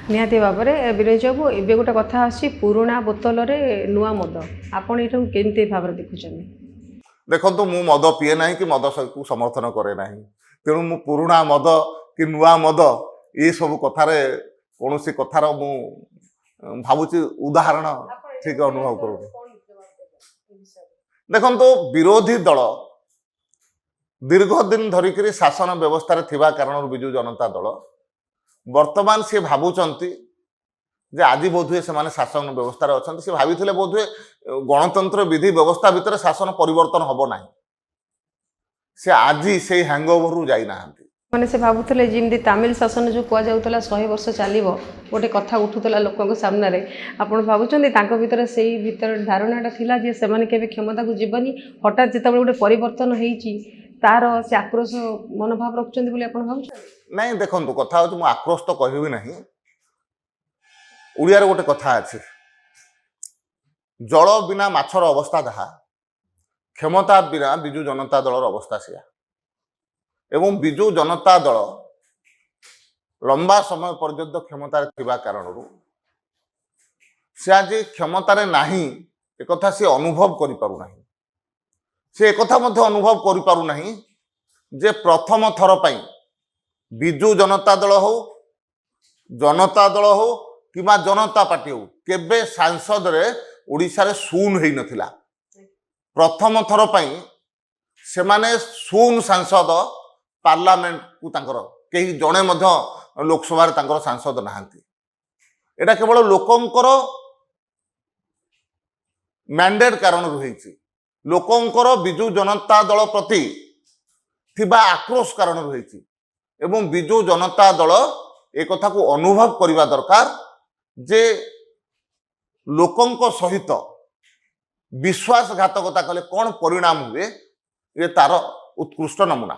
निहाती भाव में विनोद बाबू एवं गोटे कथा आसी पुराणा बोतल नुआ मद आपड़ ये केमती भाव देखुं देखो मु मद पीए ना कि मद को समर्थन करे ना तेणु मु पुराणा मद कि नुआ मद ये सब कथार कौन सी कथार मु भावुची उदाहरण ठीक अनुभव करूँ। देखो विरोधी दल दीर्घ दिन धरिक शासन व्यवस्था थिबा कारण विजु जनता दल वर्तमान सी भावुंट जे आज बोधुए से शासन व्यवस्था अच्छा सी भाई बोधुए गणतंत्र विधि व्यवस्था भितर शासन परिवर्तन हम ना से आज से हैंगओवर रु जाई ना मैंने से भावुले जमी तमिल शासन जो कहला 100 वर्ष चलो गोटे कथा उठूला लोकों सामने आप भावुं भीतर से भीतर धारणाटा थिला जे से केबे क्षमता को जीवनी हठात जिते गोटे परिवर्तन होती तार से आक्रोश मनोभाव रखुच्च भाव नहीं देखो कथा हूँ मुझे आक्रोश तो कहबी ना ओडिया गोटे कथा अच्छे जल बिना माछर अवस्था जहा क्षमता बिना विजु जनता दलर अवस्था सिया एवं विजु जनता दल लंबा समय पर्यंत क्षमतार थिबा कारणरू से आज क्षमतार नाही एक कथा से अनुभव करि पारु नाही से एक कथा मध्य अनुभव करि पारु नाही जे प्रथम थर पई विजु जनता दल हो किमा जनता पार्टी हो केबे सांसद रे ओडिशा रे शून हेई नथिला प्रथम थर पई से माने शून सांसद पार्लियामेंट को तांकर कई जड़े लोकसभा तांकर सांसद नहांती एटा केवल लोकंकर मैंडेट कारण रही लोकंकर विजु जनता दल प्रति थिबा आक्रोश कारण रही एवं विजु जनता दल एक कथा को अनुभव करने दरकार जे लोकंक सहित विश्वासघातकता कले कौन परिणाम हुए ये तार उत्कृष्ट नमूना।